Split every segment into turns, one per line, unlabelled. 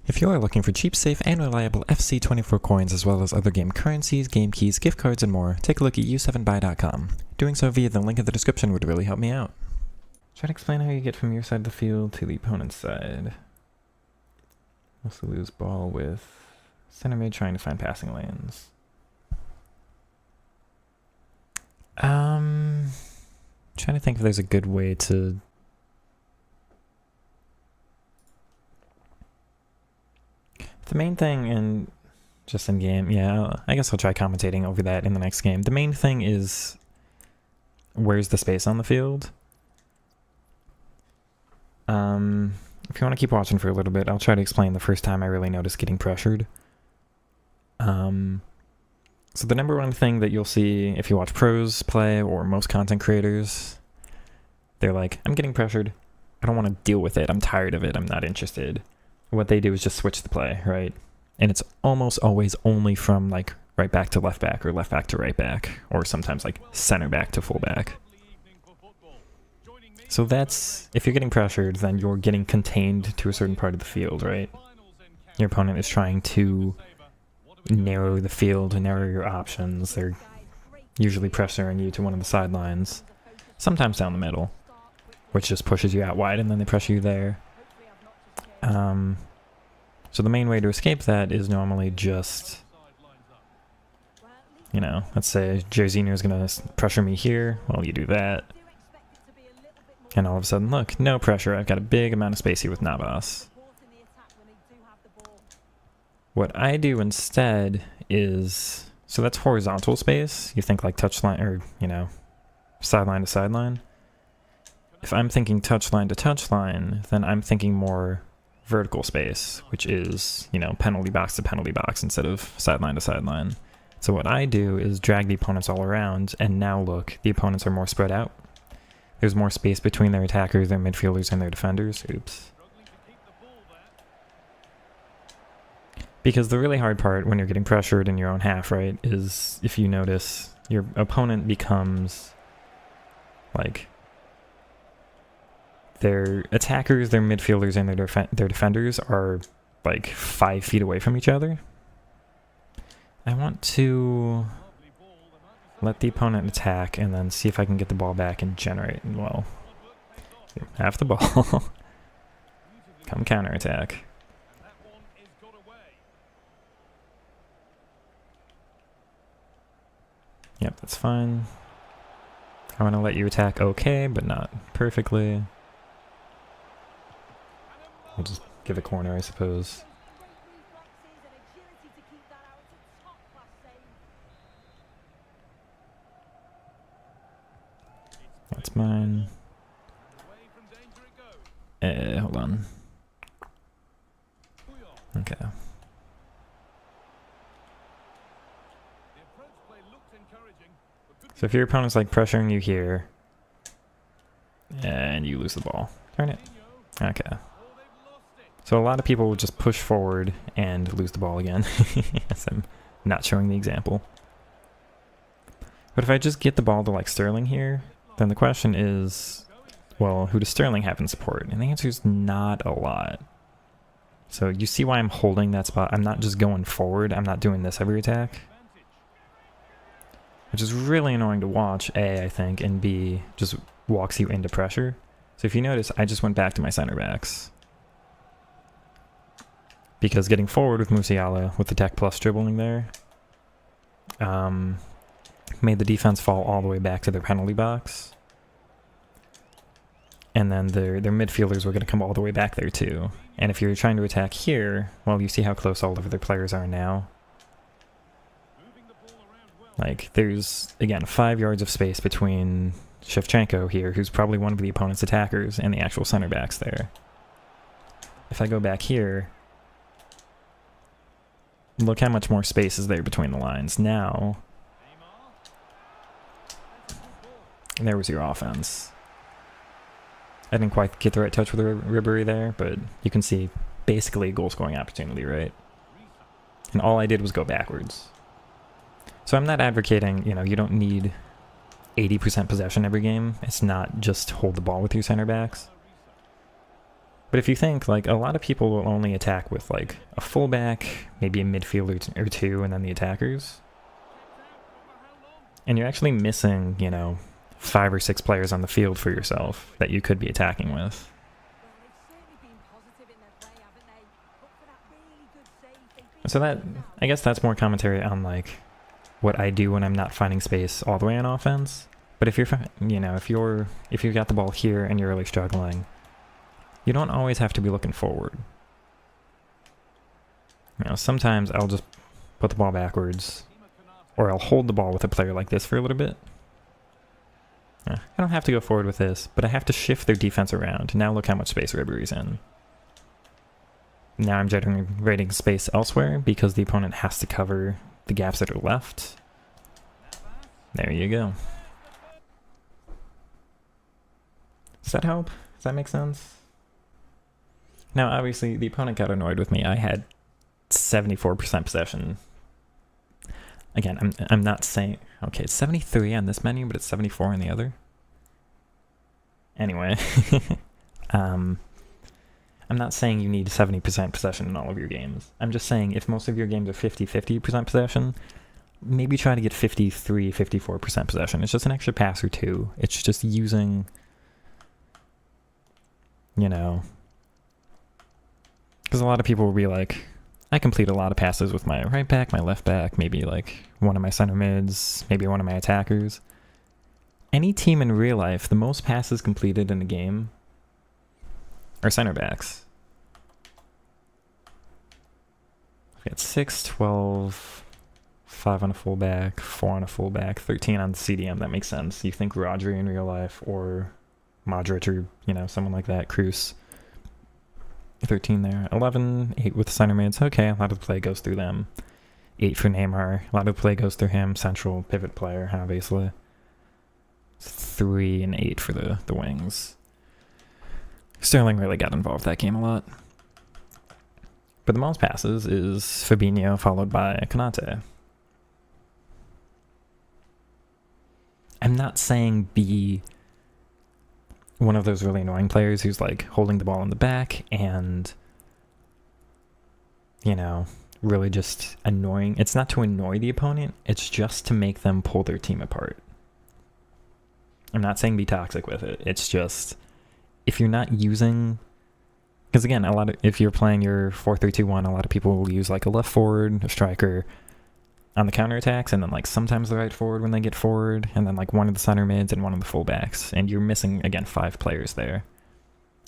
If you are looking for cheap, safe, and reliable FC24 coins as well as other game currencies, game keys, gift cards, and more, take a look at u7buy.com. Doing so via the link in the description would really help me out. Try to explain how you get from your side of the field to the opponent's side. Also lose ball with center mid trying to find passing lanes. Trying to think if there's a good way to... The main thing in just in game, yeah, I guess I'll try commentating over that in the next game. The main thing is where's the space on the field? If you want to keep watching for a little bit, I'll try to explain the first time I really noticed getting pressured. So the number one thing that you'll see if you watch pros play or most content creators, they're like, I'm getting pressured. I don't want to deal with it. I'm tired of it. I'm not interested. What they do is just switch the play, right? And it's almost always only from like right back to left back or left back to right back, or sometimes like center back to full back. So that's, if you're getting pressured, then you're getting contained to a certain part of the field, right? Your opponent is trying to narrow the field, narrow your options. They're usually pressuring you to one of the sidelines, sometimes down the middle, which just pushes you out wide and then they pressure you there. So the main way to escape that is normally just, you know, let's say Jairzinho is going to pressure me here. Well, you do that. And all of a sudden, look, no pressure. I've got a big amount of space here with Navas. What I do instead is, so that's horizontal space. You think like touchline, or, you know, sideline to sideline. If I'm thinking touchline to touchline, then I'm thinking more vertical space, which is, you know, penalty box to penalty box instead of sideline to sideline. So what I do is drag the opponents all around, and now look, the opponents are more spread out. There's more space between their attackers, their midfielders, and their defenders. Oops. Because the really hard part when you're getting pressured in your own half, right, is if you notice your opponent becomes like their attackers, their midfielders, and their defenders are like 5 feet away from each other. I want to let the opponent attack and then see if I can get the ball back and generate, well, half the ball. Come counterattack. Yep, that's fine. I want to let you attack okay, but not perfectly. I'll just give a corner, I suppose. That's mine. Hold on. Okay. So if your opponent's like pressuring you here, and you lose the ball, turn it. Okay. So a lot of people will just push forward and lose the ball again. Yes, I'm not showing the example. But if I just get the ball to like Sterling here, then the question is, well, who does Sterling have in support? And the answer is not a lot. So you see why I'm holding that spot. I'm not just going forward. I'm not doing this every attack. Which is really annoying to watch, A, I think, and B, just walks you into pressure. So if you notice, I just went back to my center backs. Because getting forward with Musiala, with the Tech Plus dribbling there, made the defense fall all the way back to their penalty box. And then their midfielders were going to come all the way back there too. And if you're trying to attack here, well, you see how close all of their players are now. Like, there's, again, 5 yards of space between Shevchenko here, who's probably one of the opponent's attackers, and the actual center backs there. If I go back here, look how much more space is there between the lines. Now, there was your offense. I didn't quite get the right touch with Ribery there, but you can see basically a goal-scoring opportunity, right? And all I did was go backwards. So I'm not advocating, you know, you don't need 80% possession every game. It's not just hold the ball with your center backs. But if you think, like, a lot of people will only attack with, like, a fullback, maybe a midfielder or two, and then the attackers. And you're actually missing, you know, 5 or 6 players on the field for yourself that you could be attacking with. So that, I guess that's more commentary on, like, what I do when I'm not finding space all the way on offense. But if you're, you know, if you've got the ball here and you're really struggling, you don't always have to be looking forward. You know, sometimes I'll just put the ball backwards, or I'll hold the ball with a player like this for a little bit. I don't have to go forward with this, but I have to shift their defense around. Now look how much space Ribery's in. Now I'm generating space elsewhere because the opponent has to cover the gaps that are left. There you go. Does that help? Does that make sense? Now, obviously, the opponent got annoyed with me. I had 74% possession. Again, I'm not saying... Okay, it's 73 on this menu, but it's 74 on the other. Anyway. I'm not saying you need 70% possession in all of your games. I'm just saying if most of your games are 50% possession, maybe try to get 54% possession. It's just an extra pass or two. It's just using, you know... Because a lot of people will be like, I complete a lot of passes with my right back, my left back, maybe like one of my center mids, maybe one of my attackers. Any team in real life, the most passes completed in a game are center backs. I've got 6, 12, 5 on a fullback, 4 on a fullback, 13 on the CDM. That makes sense. You think Rodri in real life, or Modric, or, you know, someone like that, Cruz. 13 there. 11, 8 with center mids. Okay, a lot of the play goes through them. 8 for Neymar. A lot of the play goes through him. Central pivot player, obviously. 3 and 8 for the wings. Sterling really got involved that game a lot. But the most passes is Fabinho, followed by Konate. I'm not saying be one of those really annoying players who's like holding the ball in the back and, you know, really just annoying. It's not to annoy the opponent, it's just to make them pull their team apart. I'm not saying be toxic with it. It's just, if you're not using, because again, if you're playing your 4-3-2-1, a lot of people will use like a left forward, a striker on the counterattacks, and then like sometimes the right forward when they get forward, and then like one of the center mids and one of the fullbacks, and you're missing, again, 5 players there.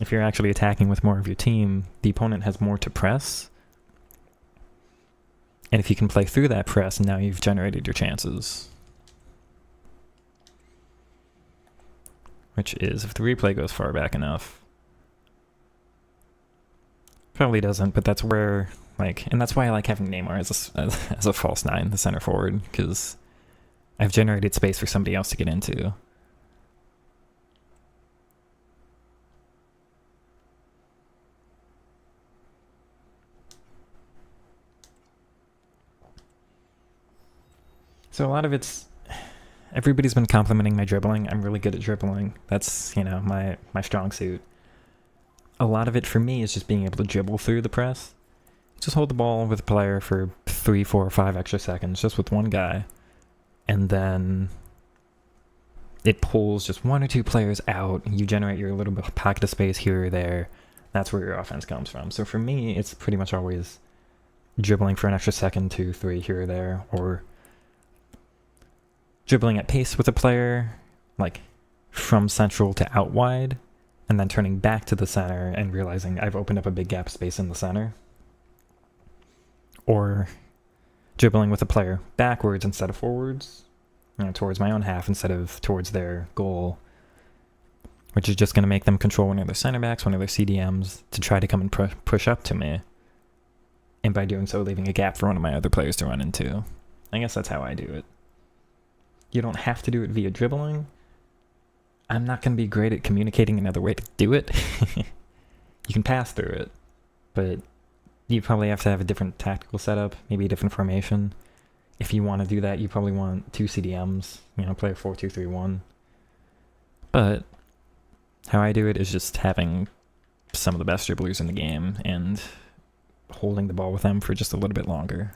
If you're actually attacking with more of your team, the opponent has more to press, and if you can play through that press, now you've generated your chances. Which is, if the replay goes far back enough. Probably doesn't, but that's where, like, and that's why I like having Neymar as a false 9, the center forward, because I've generated space for somebody else to get into. So a lot of it's, everybody's been complimenting my dribbling. I'm really good at dribbling. That's, you know, my strong suit. A lot of it for me is just being able to dribble through the press. Just hold the ball with a player for 3, 4, or 5 extra seconds, just with one guy. And then it pulls just 1 or 2 players out. You generate your little bit of pocket of space here or there. That's where your offense comes from. So for me, it's pretty much always dribbling for an extra second, 2, 3 here or there, or dribbling at pace with a player, like from central to out wide, and then turning back to the center and realizing I've opened up a big gap space in the center. Or dribbling with a player backwards instead of forwards, you know, towards my own half instead of towards their goal, which is just going to make them control one of their center backs, one of their CDMs, to try to come and push up to me. And by doing so, leaving a gap for one of my other players to run into. I guess that's how I do it. You don't have to do it via dribbling. I'm not going to be great at communicating another way to do it. You can pass through it, but you probably have to have a different tactical setup, maybe a different formation. If you want to do that, you probably want 2 CDMs, you know, play a 4-2-3-1. But how I do it is just having some of the best dribblers in the game and holding the ball with them for just a little bit longer.